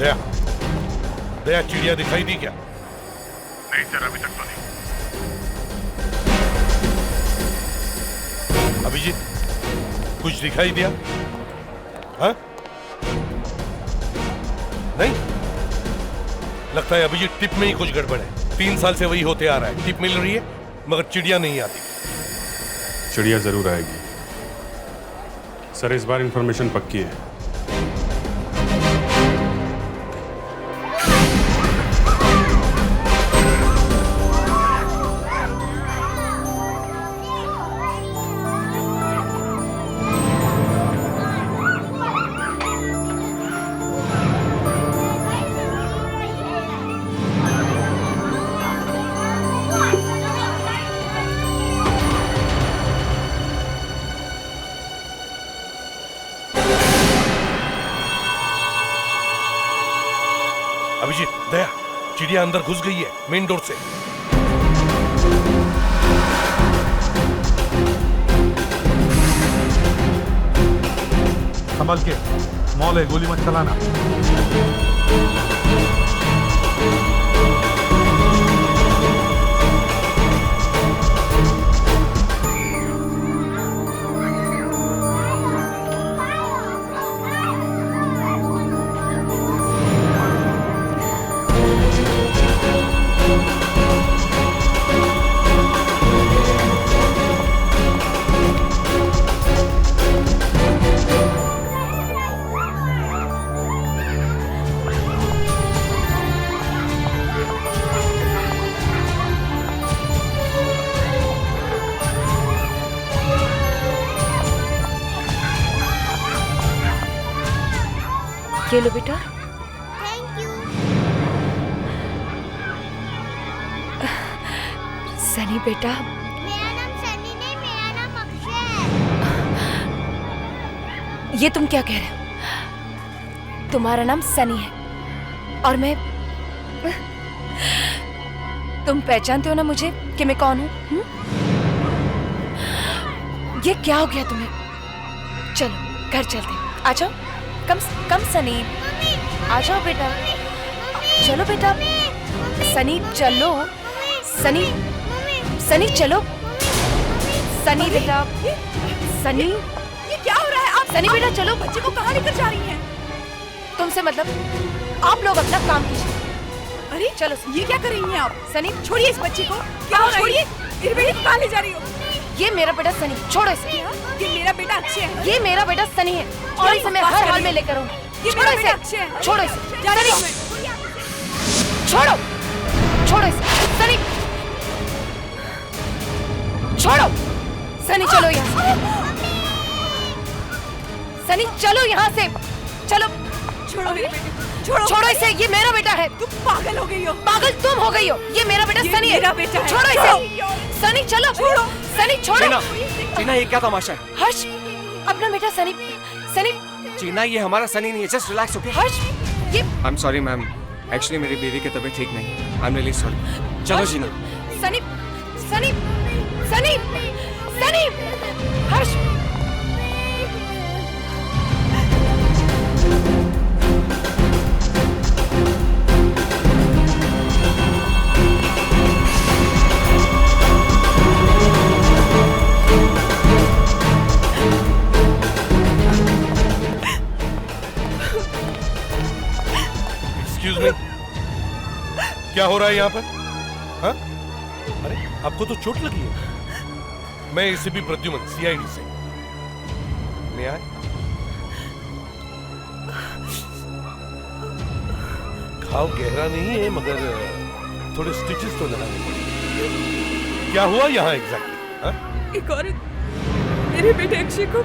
दया, दया चिड़िया दिखाई दी क्या? नहीं सर, अभी तक तो नहीं। अभिजीत, कुछ दिखाई दिया? हाँ? नहीं? लगता है अभिजीत टिप में ही कुछ गड़बड़ है। 3 साल से वही होते आ रहा है, टिप मिल रही है मगर चिड़िया नहीं आती। चिड़िया जरूर आएगी सर, इस बार इंफॉर्मेशन पक्की है। अभिजीत, दया, चिड़िया अंदर घुस गई है मेन डोर से। संभल के, मॉल है, गोली मत चलाना। ये लो बेटा। Thank you. सनी बेटा। मेरा नाम सनी नहीं, मेरा नाम अक्षय है। ये तुम क्या कह रहे हो? तुम्हारा नाम सनी है और मैं, तुम पहचानते हो ना मुझे कि मैं कौन हूँ? ये क्या हो गया तुम्हें? चलो घर चलते, आ जाओ। कम सनी, आ जाओ बेटा, चलो बेटा। सनी चलो, सनी चलो, सनी बेटा, सनी। ये क्या हो रहा है? आप सनी बेटा चलो। बच्चे को कहाँ लेकर जा रही हैं? तुमसे मतलब, आप लोग अपना काम कीजिए। अरे चलो, ये क्या कर रही हैं आप? सनी छोड़िए इस बच्चे को। क्या हो रहा है? छोड़िए, मेरे बेटे को कहाँ ले जा रही हो? ये मेरा बेटा सनी, छोड़ो इसे। ये मेरा बेटा अक्षय है। ये मेरा बेटा सनी है और इसे मैं हर हाल में लेकर आऊंगी। छोड़ो इसे, छोड़ो इसे, सनी, छोड़ो, छोड़ो इसे, सनी, छोड़ो, सनी चलो यहाँ से, सनी चलो यहाँ से, चलो, छोड़ो मेरे बेटे, छोड़ो इसे, ये मेरा बेटा है। तुम पागल हो गई हो। पागल तुम हो गई हो, ये मेरा बेटा सनी है। मेरा बेटा है। छोड़ो इसे, सनी चलो, छोड़ो, सनी छोड़ो। चीना ये क्या तमाशा है? हर्ष, अपना बेटा सनी, सनी। चीना ये हमारा सनी नहीं है, जस्ट रिलैक्स ओके? हर्ष, ये I am sorry ma'am, actually मेरी बेबी की तबीयत ठीक नहीं है। I am really sorry. चलो Cheena. Sunny, Sunny, Sunny, Sunny, Harsh. Excuse me, क्या हो रहा है यहाँ पर? हाँ? अरे आपको तो चोट लगी है। मैं एसीपी प्रद्युमन, सीआईडी से। मैं आए? घाव गहरा नहीं है मगर थोड़े स्टिचेस तो लगाने पड़ेंगे। क्या हुआ यहाँ एग्जैक्टली? हाँ? एक औरत मेरे बेटे अक्षय को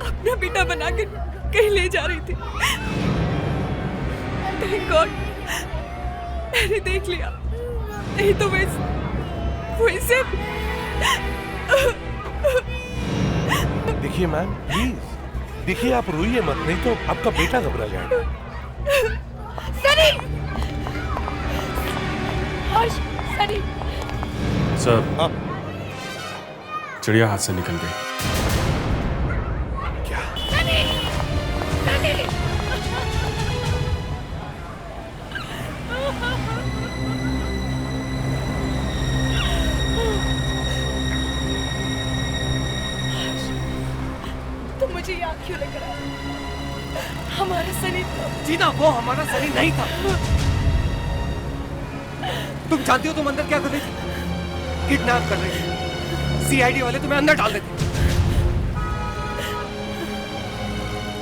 अपना बेटा बना के कहीं ले जा रही थी। थैंक गॉड मैंने देख लिया, नहीं तो वो इसे। देखिए मैम प्लीज, देखिए आप रोइए मत, नहीं तो आपका बेटा घबरा जाएगा। सनी, हर्ष, सनी। सर, हाँ? चिड़िया हाथ से निकल गई। क्या? सनी, सनी। हमारा सनी था। जीना, वो हमारा सनी नहीं था। तुम जानती हो तुम अंदर क्या कर रही थी? किडनैप कर रही थी। सीआईडी वाले तुम्हें अंदर डाल देते।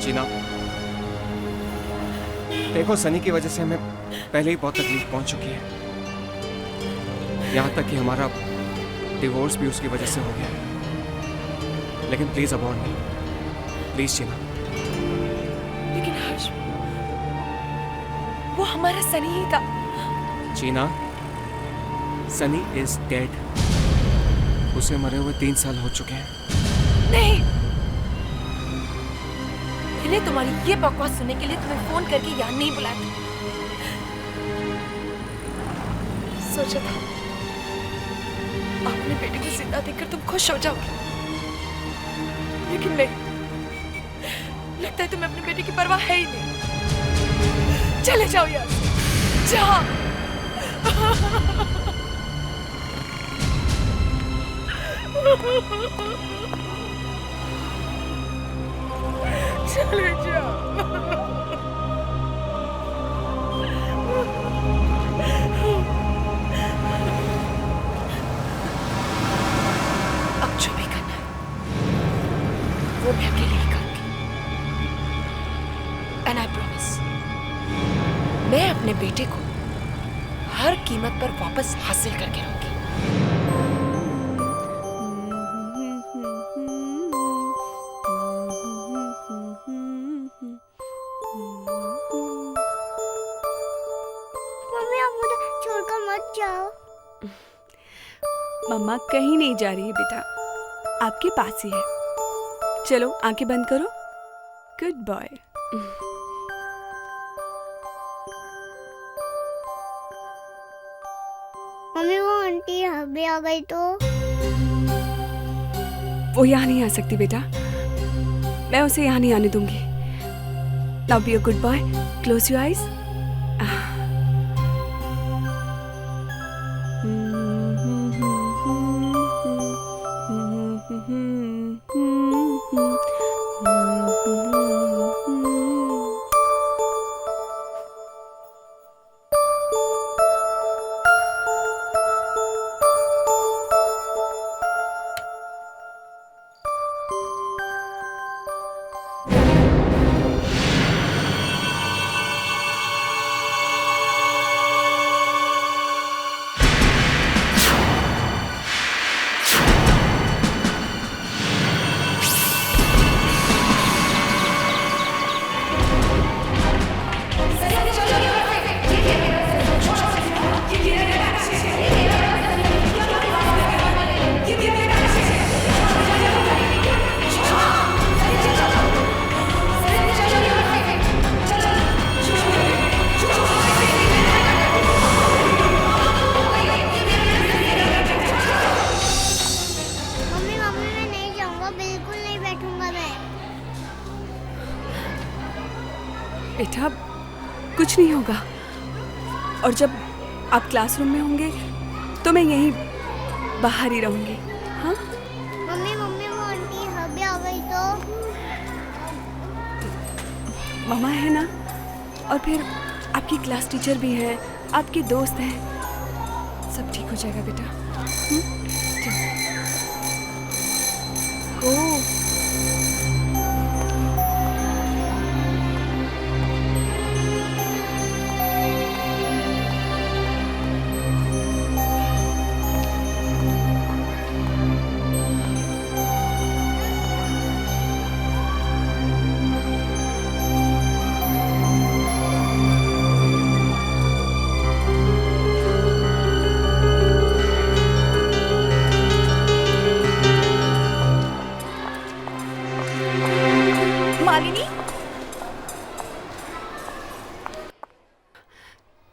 जीना, देखो सनी की वजह से हमें पहले ही बहुत तकलीफ पहुंच चुकी है। यहां तक कि हमारा डिवोर्स भी उसकी वजह से हो गया है। लेकिन प्लीज अबॉर्ड मी, प्लीज जीना। लेकिन हर्ष, वो हमारा सनी ही था। जीना, सनी इज डेड। उसे मरे हुए 3 साल हो चुके हैं। नहीं, मैंने तुम्हारी ये बकवास सुनने के लिए तुम्हें फोन करके यहाँ नहीं बुलाया था। सोचा था अपने बेटे को जिंदा देखकर तुम खुश हो जाओगे, लेकिन नहीं। लगता है तुम्हें अपने बेटे की परवाह है ही नहीं। चले जाओ यार, जाओ। चले जाओ। अब जो भी करना है वो मैं अकेले ही करूंगी। एंड आई प्रॉमिस, मैं अपने बेटे को हर कीमत पर वापस हासिल करके रहूंगी। मम्मी आप मुझे छोड़कर मत जाओ। मम्मा कहीं नहीं जा रही है बेटा, आपके पास ही है। चलो आंखें बंद करो। Good boy. मम्मी वो आंटी अभी आ गई तो? वो यहाँ नहीं आ सकती बेटा, मैं उसे यहाँ नहीं आने दूंगी। Now be a good boy, close your eyes. बेटा कुछ नहीं होगा, और जब आप क्लासरूम में होंगे तो मैं यहीं बाहर ही रहूंगी। हाँ मम्मी मम्मी वो आंटी अभी आ गई तो? मामा है ना, और फिर आपकी क्लास टीचर भी है, आपके दोस्त हैं, सब ठीक हो जाएगा बेटा। गो।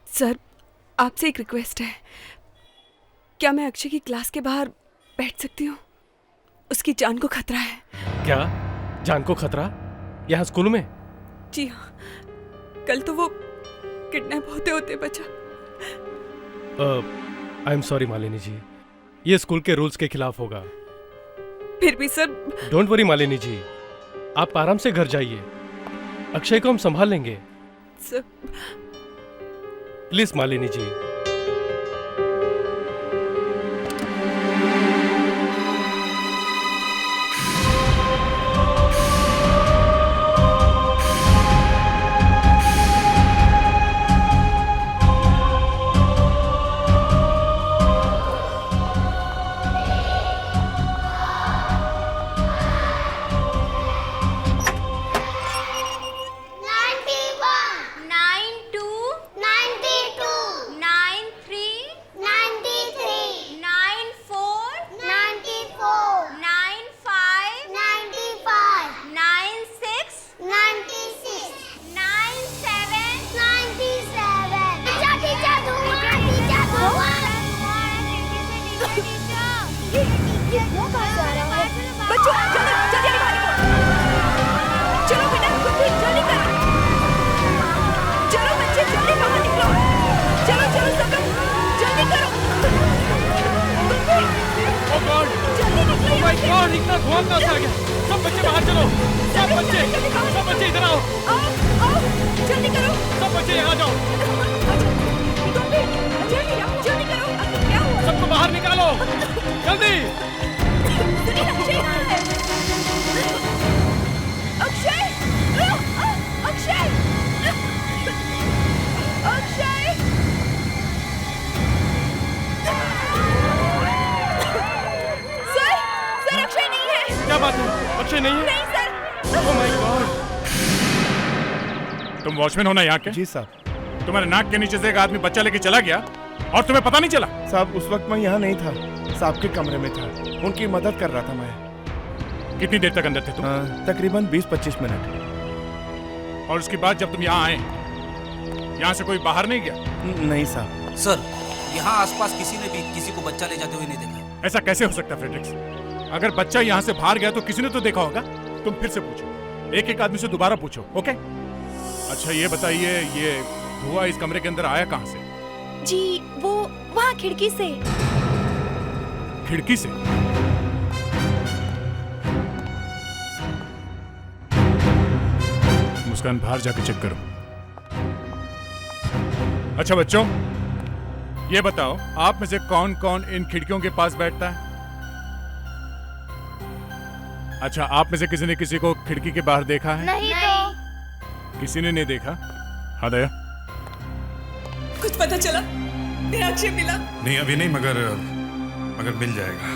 सर आपसे एक रिक्वेस्ट है, क्या मैं अक्षय की क्लास के बाहर बैठ सकती हूँ? उसकी जान को खतरा है। क्या जान को खतरा? यहाँ स्कूल में? जी हाँ, कल तो वो किडनैप होते होते बचा। आई एम सॉरी मालिनी जी, ये स्कूल के रूल्स के खिलाफ होगा। फिर भी sir. Don't worry Malini ji, आप आराम से घर जाइए। अक्षय को हम संभाल लेंगे। Sir please Malini ji. इतना धुआं कहां से आ गया? सब बच्चे बाहर चलो। सब बच्चे इधर आओ। आओ जल्दी करो। सब बच्चे यहाँ जाओ। जल्दी करो। क्या हुआ? सबको बाहर निकालो जल्दी। अक्षय अक्षय अक्षय अक्षय सर अक्षय नहीं है। क्या बात है? अक्षय नहीं है? नहीं सर। Oh my God. तुम वॉचमैन हो ना यहाँ के? जी साहब। तुम्हारे नाक के नीचे से एक आदमी बच्चा लेके चला गया और तुम्हें पता नहीं चला? साहब उस वक्त मैं यहाँ नहीं था, साहब के कमरे में था, उनकी मदद कर रहा था मैं। कितनी देर तक अंदर थे तुम? तकरीबन 20-25 मिनट। और उसके बाद जब तुम यहाँ आए, यहाँ से कोई बाहर नहीं गया? नहीं साहब। सर, यहाँ आसपास किसी ने भी किसी को बच्चा ले जाते हुए नहीं देखा। ऐसा कैसे हो सकता है फ्रेडरिक्स? अगर बच्चा यहाँ से बाहर गया तो किसी ने तो देखा होगा। तुम फिर से पूछो, एक एक आदमी से दोबारा पूछो, ओके? अच्छा ये बताइए, ये धुआं इस कमरे के अंदर आया कहाँ से? जी वो वहाँ खिड़की से। खिड़की से? मुस्कान बाहर जाके चेक करो। अच्छा बच्चों, ये बताओ आप में से कौन कौन इन खिड़कियों के पास बैठता है? अच्छा, आप में से किसी ने किसी को खिड़की के बाहर देखा है? नहीं तो। किसी ने नहीं देखा? हाँ दया, कुछ पता चला? मेरा अक्षय मिला? नहीं अभी नहीं, मगर मिल जाएगा।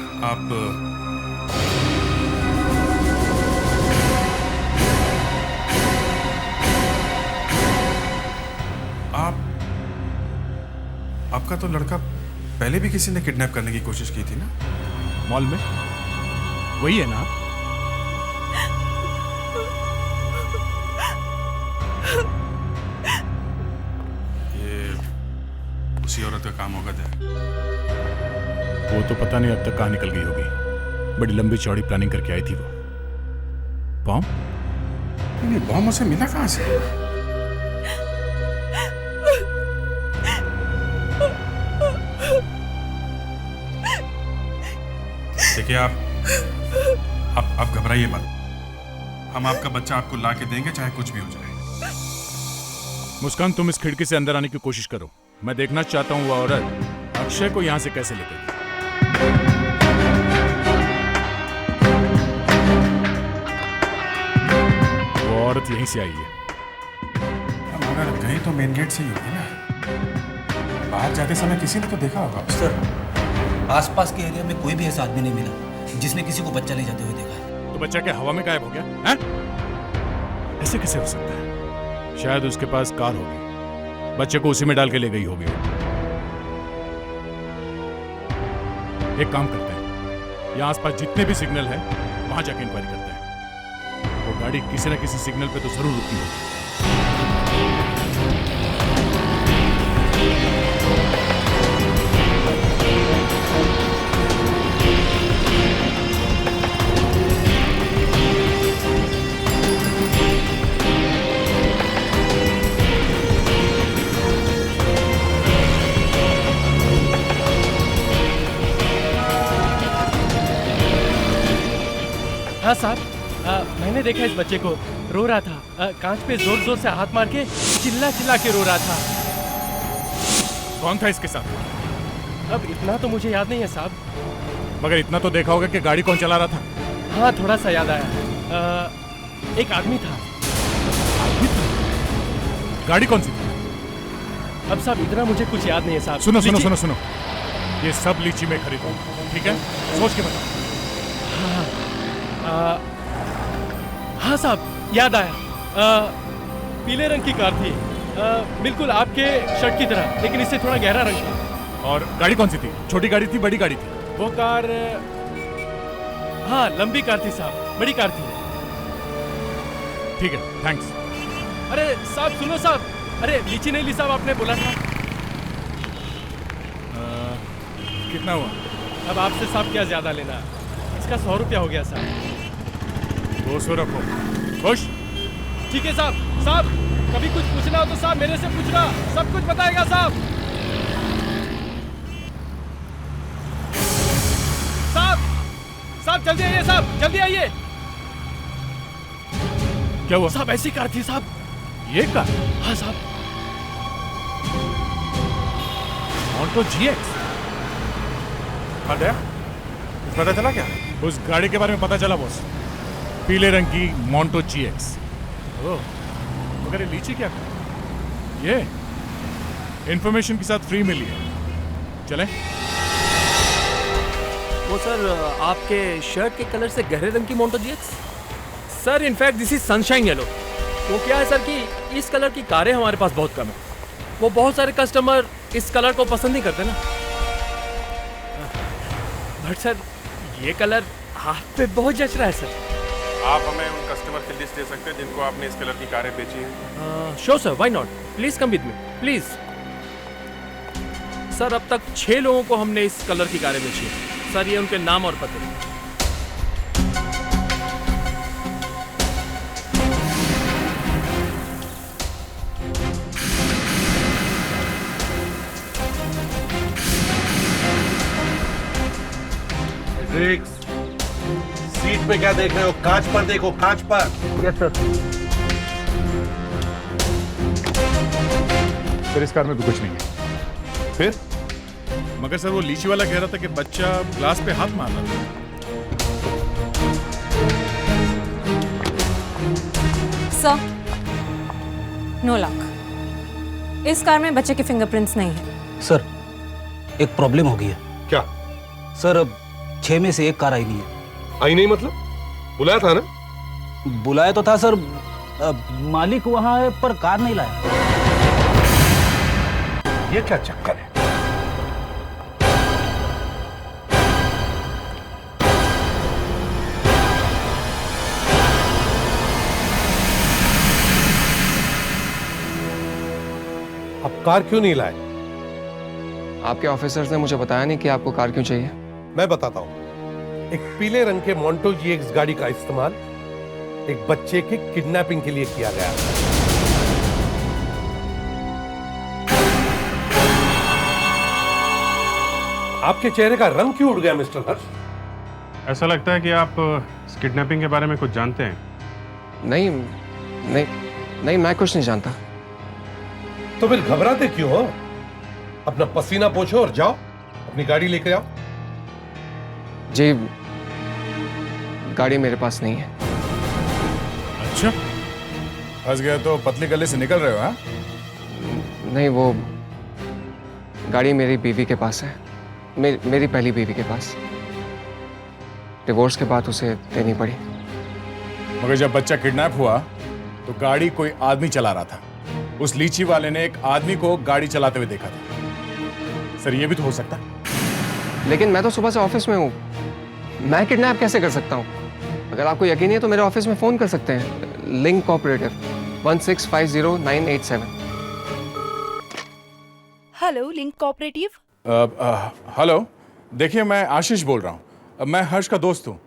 आपका तो लड़का पहले भी किसी ने किडनैप करने की कोशिश की थी ना? मॉल में? वही है ना? ये उसी औरत का काम होगा दया। वो तो पता नहीं अब तक कहाँ निकल गई होगी। बड़ी लंबी चौड़ी प्लानिंग करके आई थी वो। बॉम्ब? नहीं, बॉम्ब उसे मिला कहाँ से? देखिए आप घबराइए मत। हम आपका बच्चा आपको ला के देंगे, चाहे कुछ भी हो जाए। मुस्कान, तुम इस खिड़की से अंदर आने की कोशिश करो। मैं देखना चाहता हूँ वो औरत अक्षय को यहाँ से कैसे लेकर गई। वो औरत यहीं से आई है। मगर गई तो मेन गेट से ही होगी ना। बाहर जाते समय किसी ने तो देखा होगा। सर, आसपास के एरिया में कोई भी ऐसा आदमी नहीं मिला जिसने किसी को बच्चा ले जाते हुए देखा। तो बच्चा क्या हवा में गायब हो गया है? ऐसे कैसे हो सकता है? शायद उसके पास कार होगी, बच्चे को उसी में डाल के ले गई होगी। एक काम करते हैं, यहाँ आसपास जितने भी सिग्नल है वहां जाके इंक्वायरी करते हैं। वो गाड़ी किसी न किसी सिग्नल पे तो जरूर रुकी होगी। हाँ साहब, मैंने देखा इस बच्चे को, रो रहा था। कांच पे जोर जोर से हाथ मार के चिल्ला चिल्ला के रो रहा था। कौन था इसके साथ? अब इतना तो मुझे याद नहीं है साहब। मगर इतना तो देखा होगा कि गाड़ी कौन चला रहा था? हाँ, थोड़ा सा याद आया। एक आदमी था। गाड़ी कौन सी थी? अब साहब इतना मुझे कुछ याद नहीं है साहब। सुनो सुनो सुनो सुनो, ये सब लीची में खरीदूं, ठीक है? सोच के बताओ। हाँ साहब, याद आया। पीले रंग की कार थी, बिल्कुल आपके शर्ट की तरह, लेकिन इससे थोड़ा गहरा रंग था। और गाड़ी कौन सी थी? छोटी गाड़ी थी, बड़ी गाड़ी थी? वो कार, हाँ लंबी कार थी साहब, बड़ी कार थी। ठीक है, थैंक्स। अरे साहब सुनो साहब, अरे लीची नहीं ली साहब, आपने बोला था। कितना हुआ? अब आपसे साहब क्या ज्यादा लेना, इसका 100 रुपया हो गया साहब। 200 रखो। खुश? ठीक है साहब। साहब कभी कुछ पूछना हो तो साहब मेरे से पूछना, सब कुछ बताएगा साहब। साहब साहब जल्दी आइए साहब, जल्दी आइए। क्या हुआ? साहब ऐसी कार थी साहब। ये कार? हाँ साहब। Alto GX। पता चला क्या? उस गाड़ी के बारे में पता चला बॉस, पीले रंग की मोंटो GX। ओह, मगर ये लीची क्या कर? ये इंफॉर्मेशन के साथ फ्री मिली है। चलें? वो सर आपके शर्ट के कलर से गहरे रंग की Monte GX? Sir in fact this is sunshine yellow. वो क्या है सर कि इस कलर की कारें हमारे पास बहुत कम है। वो बहुत सारे कस्टमर इस कलर को पसंद नहीं करते ना। बट सर ये कलर आप पे बहुत जच रहा है सर। आप हमें उन कस्टमर की लिस्ट दे सकते हैं जिनको आपने इस कलर की कारें बेची हैं? Sure sir, why not, please come with me please. Sir अब तक 6 लोगों को हमने इस कलर की कारें बेची है सर। ये उनके नाम और पते। सीट पे क्या देख रहे हो? कांच पर देखो, कांच पर। Yes sir. सर इस कार में भी कुछ नहीं है। फिर? मगर सर वो लीची वाला कह रहा था कि बच्चा ग्लास पे हाथ मार रहा था। Sir, no luck. इस कार में बच्चे के फिंगरप्रिंट्स नहीं है। सर एक प्रॉब्लम हो गई है। क्या? सर अब 6 में से 1 कार आई नहीं है। आई नहीं मतलब? बुलाया था ना? बुलाया तो था सर, मालिक वहां है पर कार नहीं लाया। ये क्या चक्कर है? अब कार क्यों नहीं लाए? आपके ऑफिसर्स ने मुझे बताया नहीं कि आपको कार क्यों चाहिए। मैं बताता हूं। एक पीले रंग के मोंटो GX गाड़ी का इस्तेमाल एक बच्चे के किडनैपिंग के लिए किया गया। आपके चेहरे का रंग क्यों उड़ गया मिस्टर हर्ष? ऐसा लगता है कि आप इस किडनैपिंग के बारे में कुछ जानते हैं। नहीं नहीं नहीं, मैं कुछ नहीं जानता। तो फिर घबराते क्यों हो? अपना पसीना पोछो और जाओ, अपनी गाड़ी लेकर आओ। जी गाड़ी मेरे पास नहीं है। अच्छा, फंस गए तो पतली गली से निकल रहे हो? हाँ? नहीं, वो गाड़ी मेरी बीवी के पास है। मेरी पहली बीवी के पास। डिवोर्स के बाद उसे देनी पड़ी। मगर जब बच्चा किडनैप हुआ तो गाड़ी कोई आदमी चला रहा था। उस लीची वाले ने एक आदमी को गाड़ी चलाते हुए देखा था। सर ये भी तो हो सकता है। लेकिन मैं तो सुबह से ऑफिस में हूँ, मैं किडनैप कैसे कर सकता हूँ? अगर आपको यकीन नहीं है तो मेरे ऑफिस में फोन कर सकते हैं। Link cooperative 1650987। Hello link cooperative. Hello, देखिए मैं आशीष बोल रहा हूँ। मैं हर्ष का दोस्त हूँ।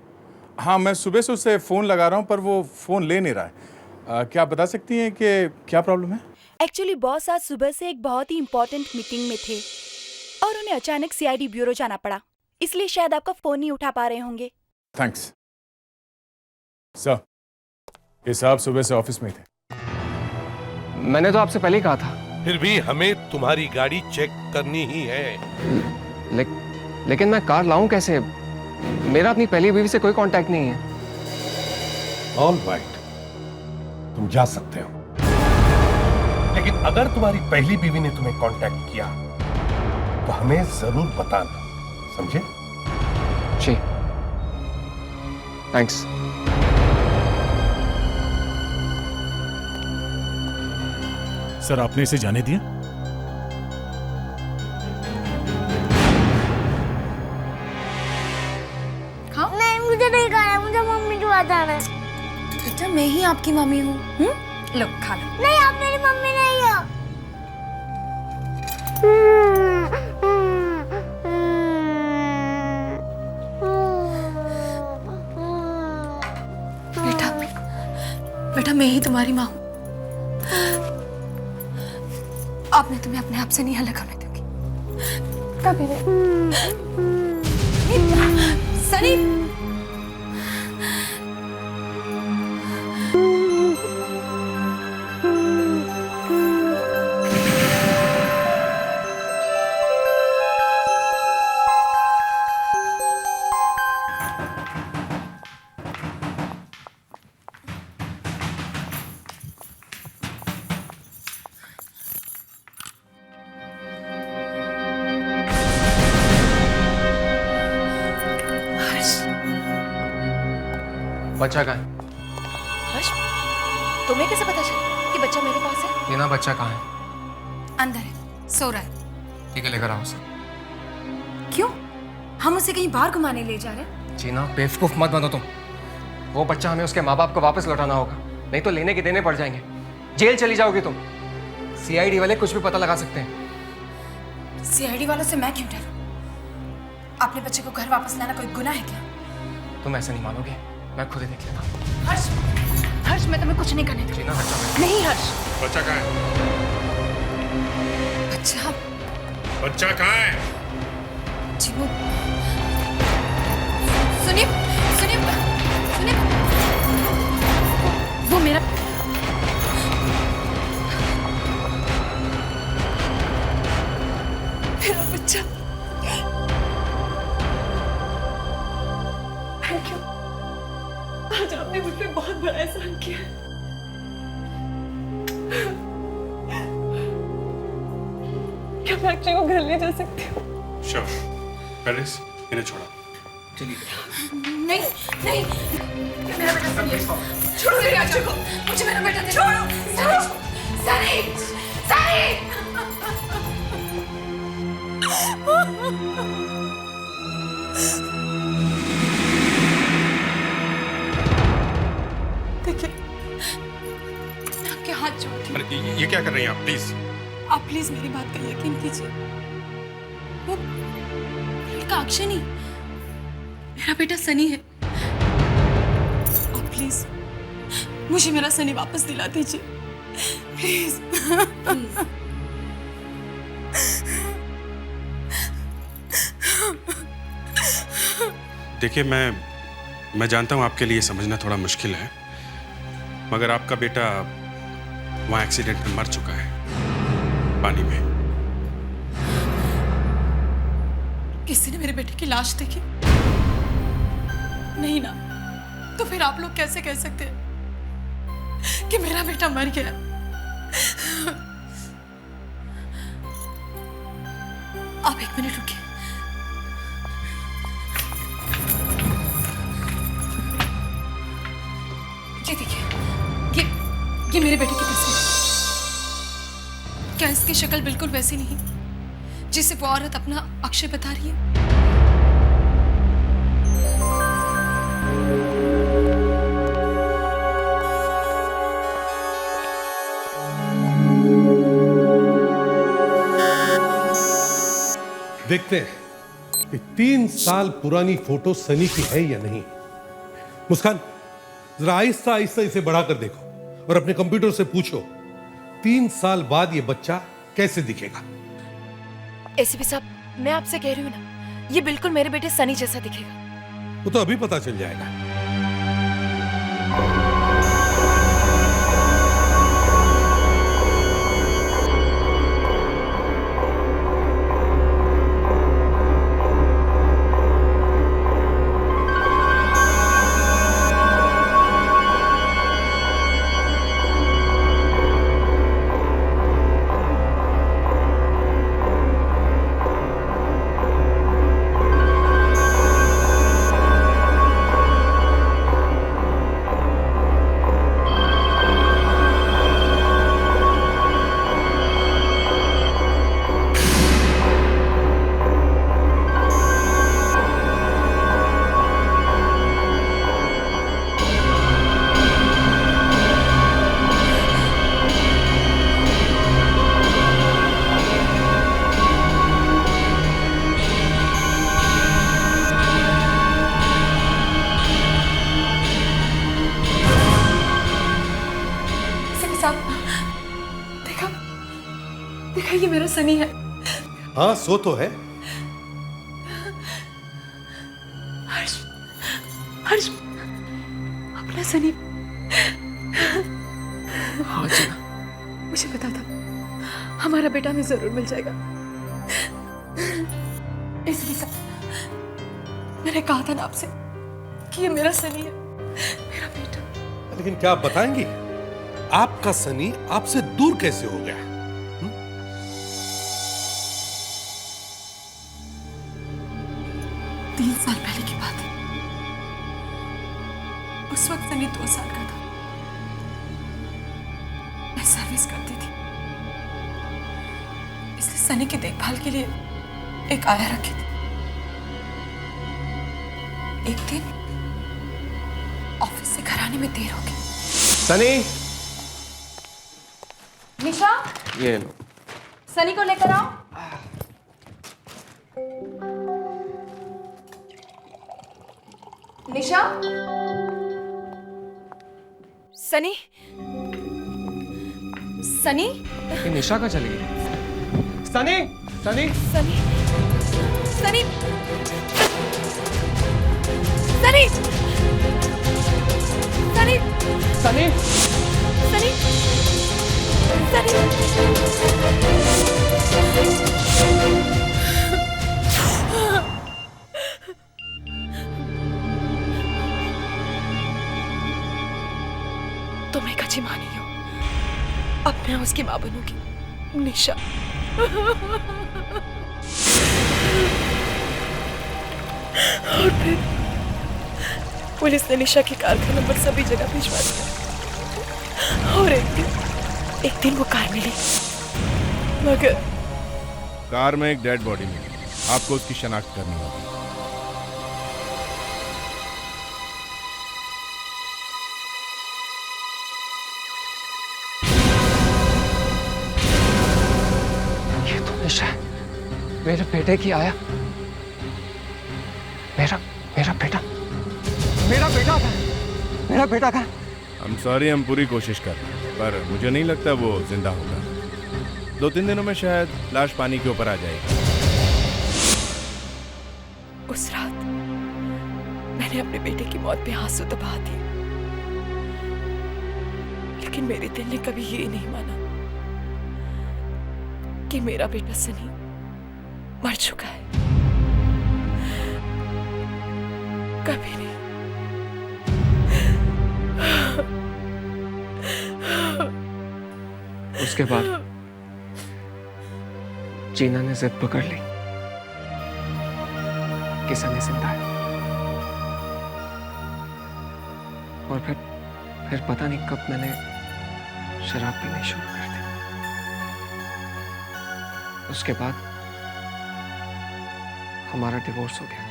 हाँ, मैं सुबह से उससे फ़ोन लगा रहा हूँ पर वो फ़ोन ले नहीं रहा है। क्या आप बता सकती हैं कि क्या प्रॉब्लम है? एक्चुअली बॉस आज सुबह से एक बहुत ही इम्पोर्टेंट मीटिंग में थे और उन्हें अचानक CID ब्यूरो जाना पड़ा, इसलिए शायद आपका फ़ोन नहीं उठा पा रहे होंगे। Thanks sir. ये साहब सुबह से ऑफिस में ही थे। मैंने तो आपसे पहले ही कहा था। फिर भी हमें तुम्हारी गाड़ी चेक करनी ही है। लेकिन मैं कार लाऊं कैसे? मेरा अपनी पहली बीवी से कोई कांटेक्ट नहीं है। ऑल राइट, तुम जा सकते हो, लेकिन अगर तुम्हारी पहली बीवी ने तुम्हें कांटेक्ट किया तो हमें जरूर बताना, समझे? जी, थैंक्स। सर, आपने इसे जाने दिया? नहीं, मुझे नहीं खाना, मुझे मम्मी के पास जाना है। बेटा मैं ही आपकी मम्मी हूँ। लो खा लो। नहीं, आप मेरी मम्मी नहीं हो। बेटा, बेटा मैं ही तुम्हारी माँ हूँ। अब मैं तुम्हें अपने आप से नहीं अलग होने दूंगी कभी नहीं। सनी, बच्चा कहाँ है? हर्ष, तुम्हें कैसे पता चला कि बच्चा मेरे पास है? टीना, बच्चा कहाँ है? अंदर है, सो रहा है। ठीक है, लेकर आओ उसे। क्यों? हम उसे कहीं बाहर घुमाने ले जा रहे हैं? जीना, बेवकूफ मत बनो तुम। वो बच्चा हमें उसके माँ बाप को वापस लौटाना होगा, नहीं तो लेने के देने पड़ जाएंगे। जेल चली जाओगी तुम। सीआईडी वाले कुछ भी पता लगा सकते हैं। सीआईडी वालों से मैं क्यों डरूं? अपने बच्चे को घर वापस लाना कोई गुनाह है क्या? तुम ऐसे नहीं मानोगे, मैं खुद ही देख लेता। हर्ष, हर्ष मैं तुम्हें कुछ नहीं करने दूंगी। जीना, बच्चा नहीं हर्ष। बच्चा कहाँ है? बच्चा, बच्चा कहाँ है? जी वो सुनिए, सुनिए, सुनिए, वो मेरा बच्चा। थैंक यू, आज आपने मुझ पे बहुत बड़ा एहसान किया। क्या फैक्ट्री को घर ले जा सकती हूँ? श्योर। पेरिस, इन्हें छोड़ो। चलिए। नहीं, नहीं, मेरा बेटा सनी है। छोड़ो मेरे बच्चे को, मुझे मेरा बेटा दे। छोड़ो, सनी, सनी, देखिए, मैं आपके हाथ जोड़ती हूँ। अरे ये क्या कर रही हैं आप? प्लीज आप प्लीज मेरी बात पर यकीन कीजिए। वो लड़का अक्षय नहीं, मेरा बेटा सनी है। आप प्लीज मुझे मेरा सनी वापस दिला दीजिए, प्लीज। देखिए, मैं जानता हूं आपके लिए समझना थोड़ा मुश्किल है, मगर आपका बेटा वहां एक्सीडेंट में मर चुका है, पानी में। किसी ने मेरे बेटे की लाश देखी? नहीं ना, तो फिर आप लोग कैसे कह सकते हैं कि मेरा बेटा मर गया? आप एक मिनट रुकिए। ये देखिए, ये मेरे बेटे की तस्वीर। क्या इसकी शक्ल बिल्कुल वैसी नहीं जिसे वो औरत अपना अक्षय बता रही है? देखते हैं कि 3 साल पुरानी फोटो सनी की है या नहीं। मुस्कान, जरा आहिस्ता आहिस्ता इसे बढ़ाकर देखो और अपने कंप्यूटर से पूछो 3 साल बाद ये बच्चा कैसे दिखेगा। एसीपी साहब, मैं आपसे कह रही हूँ ना, ये बिल्कुल मेरे बेटे सनी जैसा दिखेगा। वो तो अभी पता चल जाएगा। देखा, ये मेरा सनी है। हाँ, सो तो है। हर्ष, हर्ष, अपना सनी। हाँ जीना, मुझे पता था हमारा बेटा हमें जरूर मिल जाएगा, इसलिए सब मैंने कहा था ना आपसे कि ये मेरा सनी है, मेरा बेटा। लेकिन क्या आप बताएंगी, आपका सनी आपसे दूर कैसे हो गया? 3 साल पहले की बात है। उस वक्त सनी 2 साल का था। मैं सर्विस करती थी, इसलिए सनी की देखभाल के लिए एक आया रखी थी। एक दिन ऑफिस से घर आने में देर हो गई। सनी, निशा, ये लो। सनी को लेकर आओ। निशा, सनी, सनी, ये निशा का चली गई। Sunny, Sunny, Sunny, Sunny, Sunny, Sunny, Sunny, Sunny, तुम एक अच्छी माँ नहीं हो, अब मैं उसकी माँ बनूंगी, निशा। और फिर पुलिस ने निशा की कार का नंबर सभी जगह भिजवा दिया और एक दिन वो कार मिली, मगर कार में एक डेड बॉडी मिली। आपको उसकी शनाख्त करनी होगी। ये तो निशा है, मेरे बेटे की आया। मेरा मेरा बेटा, मेरा बेटा था, मेरा बेटा था। हम सॉरी, हम पूरी कोशिश कर रहे हैं, पर मुझे नहीं लगता वो जिंदा होगा। 2-3 दिनों में शायद लाश पानी के ऊपर आ जाएगी। उस रात मैंने अपने बेटे की मौत पे आंसू तो बहा दिए, लेकिन मेरे दिल ने कभी ये नहीं माना कि मेरा बेटा सनी मर चुका है। कभी नहीं। उसके बाद जीना ने जिद पकड़ ली कि सनी जिंदा है, और फिर पता नहीं कब मैंने शराब पीनी शुरू कर दी। उसके बाद हमारा डिवोर्स हो गया,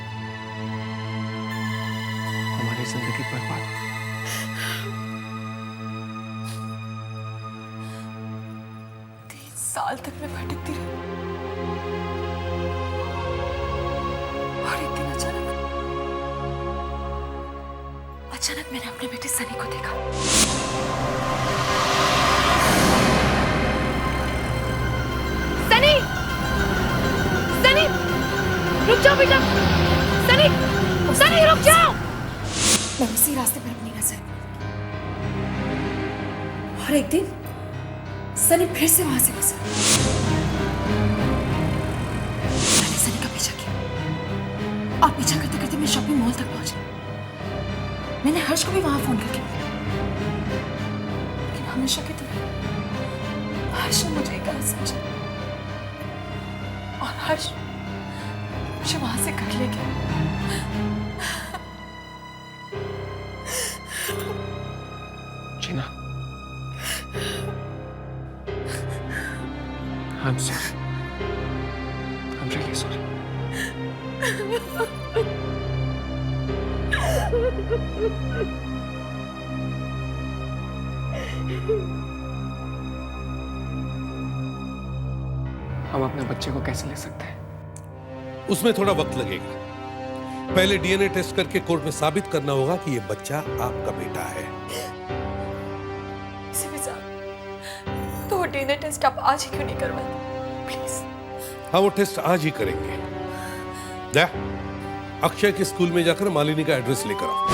हमारी जिंदगी बर्बाद। 3 साल तक मैं भटकती रही, और एक दिन अचानक मैंने अपने बेटे सनी को देखा। सनी, सनी, रुक जाओ बेटा, सनी, सनी रुक जाओ। मैं उसी रास्ते पर अपनी नजर, और एक दिन सनी फिर से वहां से गुजरा। मैंने सनी का पीछा किया, और पीछा करते करते मैं शॉपिंग मॉल तक पहुंची। मैंने हर्ष को भी वहां फोन करके बुलाया, लेकिन हमेशा की तरह हर्ष ने मुझे गलत समझा, और हर्ष मुझे वहां से घर ले गया। जीना, I'm sorry. I'm really sorry. हम अपने बच्चे को कैसे ले सकते हैं? उसमें थोड़ा वक्त लगेगा। पहले डीएनए टेस्ट करके कोर्ट में साबित करना होगा कि ये बच्चा आपका बेटा है। तो वो डीएनए टेस्ट आप आज ही क्यों नहीं करवाते? हाँ, वो टेस्ट आज ही करेंगे। जा, अक्षय के स्कूल में जाकर मालिनी का एड्रेस लेकर आओ।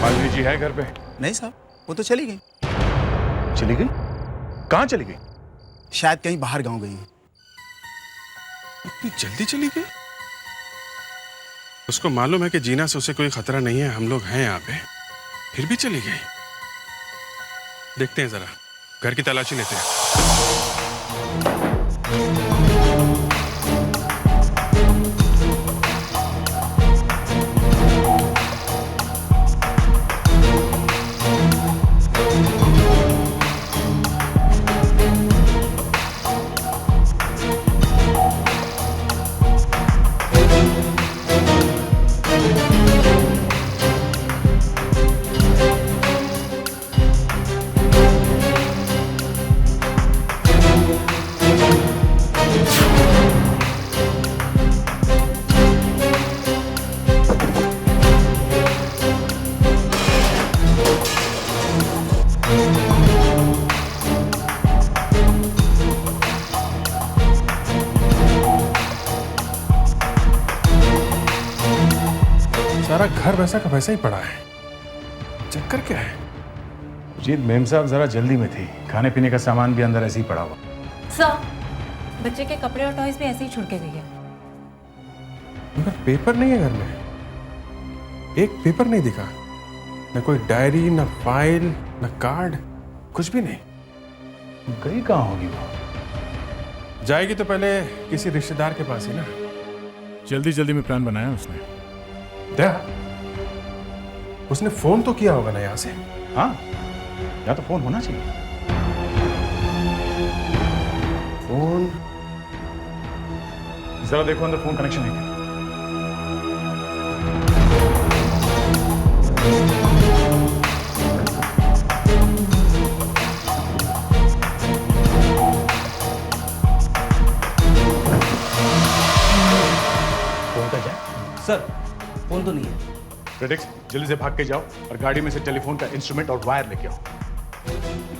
मालिनी जी है घर पे? नहीं साहब, वो तो चली गई। चली गई? कहाँ चली गई? शायद कहीं बाहर गांव गई। इतनी जल्दी चली गई? उसको मालूम है कि जीना से उसे कोई खतरा नहीं है, हम लोग हैं यहाँ पे, फिर भी चली गई। देखते हैं जरा, घर की तलाशी लेते हैं। सारा घर वैसा का वैसा ही पड़ा है। चक्कर क्या है? जीत मेम साहब जरा जल्दी में थी, खाने पीने का सामान भी अंदर ऐसे ही पड़ा हुआ। सर, बच्चे के कपड़े और टॉयज भी ऐसे ही छुड़ के गई है। मगर पेपर नहीं है घर में, एक पेपर नहीं दिखा, न कोई डायरी, न फाइल, न कार्ड, कुछ भी नहीं। गई कहाँ होगी वो? जाएगी तो पहले किसी रिश्तेदार के पास ही ना। जल्दी जल्दी में प्लान बनाया उसने। क्या? उसने फोन तो किया होगा ना यहाँ से। हाँ, यहाँ तो फोन होना चाहिए। फोन जरा देखो अंदर फोन कनेक्शन है क्या? फोन का जाए? सर, फोन तो नहीं है। प्रेडिक्स, जल्दी से भाग के जाओ और गाड़ी में से टेलीफोन का इंस्ट्रूमेंट और वायर लेके आओ।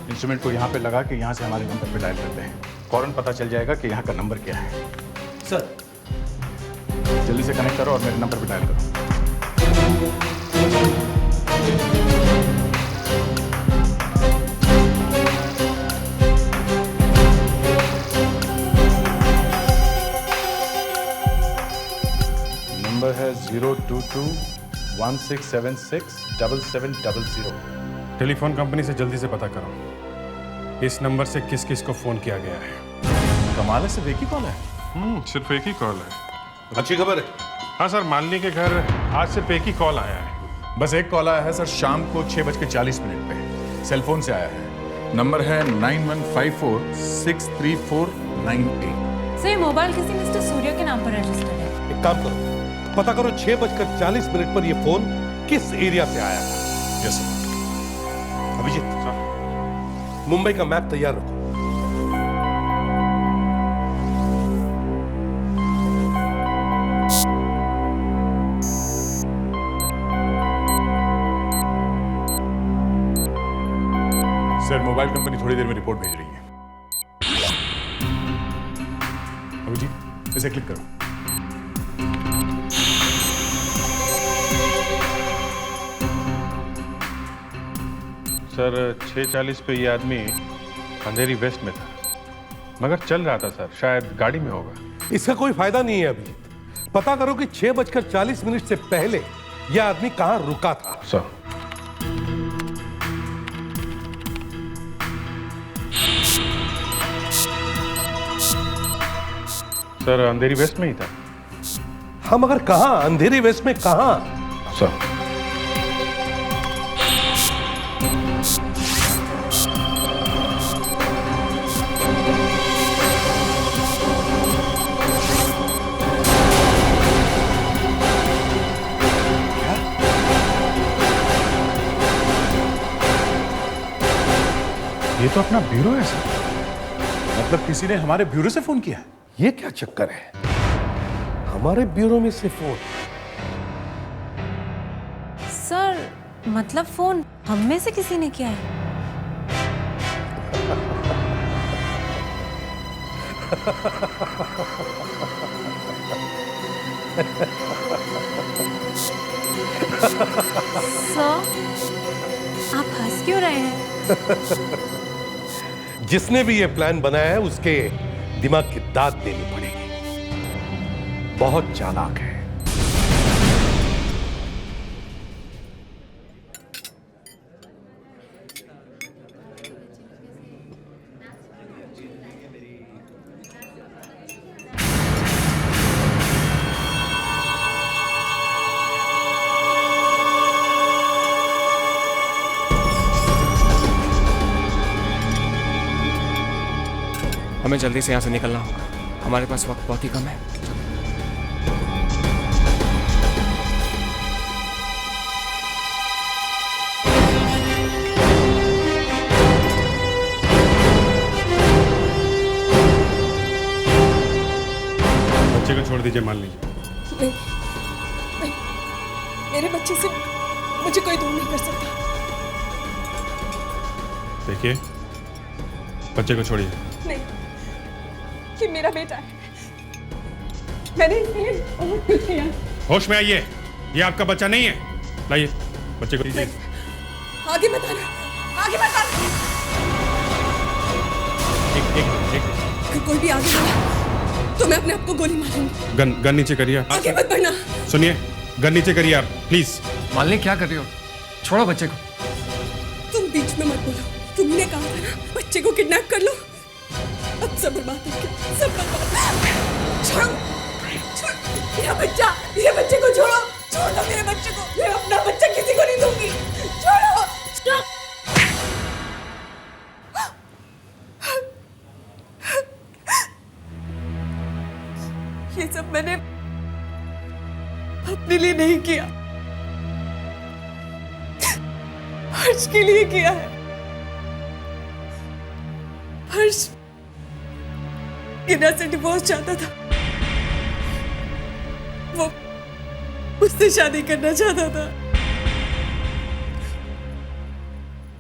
इंस्ट्रूमेंट को यहाँ पे लगा के यहाँ से हमारे नंबर पे डायल करते हैं। फौरन पता चल जाएगा कि यहाँ का नंबर क्या है। सर, जल्दी से कनेक्ट करो और मेरे नंबर पे डायल करो। नंबर है 022-1676-7700। टेलीफोन कंपनी से जल्दी से पता करो इस नंबर से किस किस को फोन किया गया है। कमाल है, सिर्फ एक ही कॉल है? सिर्फ एक ही कॉल है। अच्छी खबर है। हाँ सर, मालिनी के घर आज सिर्फ एक ही कॉल आया है। बस एक कॉल आया है सर, शाम को 6:40 पे सेलफोन से आया है। नंबर है 9154634988। सर, ये मोबाइल किसी मिस्टर सूर्य के नाम पर रजिस्टर्ड है। एक काम करो, पता करो 6:40 पर ये फोन किस एरिया से आया था। Yes sir. अभिजीत, मुंबई का मैप तैयार रखो। सर, मोबाइल कंपनी थोड़ी देर में रिपोर्ट भेज रही है। अभिजीत, इसे क्लिक करो। सर 6:40 पे ये आदमी अंधेरी वेस्ट में था, मगर चल रहा था सर, शायद गाड़ी में होगा। इसका कोई फायदा नहीं है अभी। पता करो कि 6:40 से पहले यह आदमी कहां रुका था। सर अंधेरी वेस्ट में ही था। हम अगर कहां, अंधेरी वेस्ट में कहां? सर ये तो अपना ब्यूरो है सर। मतलब किसी ने हमारे ब्यूरो से फोन किया है? ये क्या चक्कर है? हमारे ब्यूरो में से फोन? सर, मतलब फोन हम में से किसी ने किया है? सर, आप हंस क्यों रहे हैं? जिसने भी ये प्लान बनाया है उसके दिमाग की दाद देनी पड़ेगी। बहुत चालाक है। हमें जल्दी से यहाँ से निकलना होगा, हमारे पास वक्त बहुत ही कम है। बच्चे को छोड़ दीजिए, मान लीजिए। नहीं, नहीं, मेरे बच्चे से मुझे कोई दूर नहीं कर सकता। देखिए, बच्चे को छोड़िए। नहीं, ये मेरा बेटा है। मैंने इसलिए बहुत कुछ किया। होश में आइए, ये आपका बच्चा नहीं है। लाइए बच्चे को दीजिए। आगे बताना, आगे बताना। अगर कोई भी आगे बढ़ा तो मैं अपने आप को गोली मारूंगी। गन नीचे करिए। आगे मत बढ़ना। सुनिए, गन नीचे करिए आप, प्लीज। मालिनी क्या कर रही हो? छोड़ो बच्चे को। तुम बीच में मत बोलो। तुमने कहा था ना बच्चे को किडनैप कर लो। अब सब बर्बाद हो गया, सब बर्बाद। छोड़ो, मेरा बच्चा, मेरे बच्चे को छोड़ो, छोड़ दो मेरे बच्चे को। मैं अपना बच्चा किसी को नहीं दूंगी। छोड़ो, स्टॉप। ये सब मैंने अपने लिए नहीं किया, हर्ष के लिए किया है। हर्ष गिना से डिवोर्स चाहता था। वो मुझसे शादी करना चाहता था।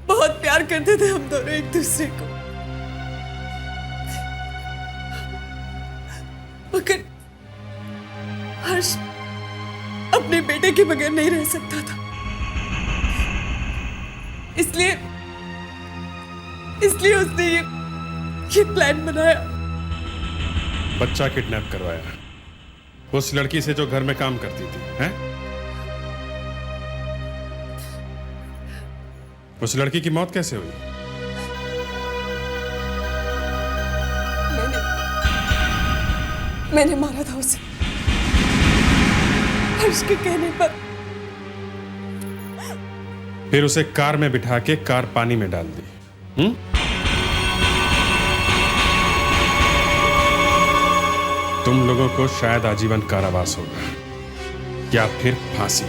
बहुत प्यार करते थे हम दोनों एक दूसरे को। मगर हर्ष अपने बेटे के बगैर नहीं रह सकता था। इसलिए उसने ये प्लान बनाया। बच्चा किडनैप करवाया उस लड़की से जो घर में काम करती थी, हैं? उस लड़की की मौत कैसे हुई? मैंने मारा था उसे, हर्ष के कहने पर। फिर उसे कार में बिठा के कार पानी में डाल दी। तुम लोगों को शायद आजीवन कारावास होगा या फिर फांसी।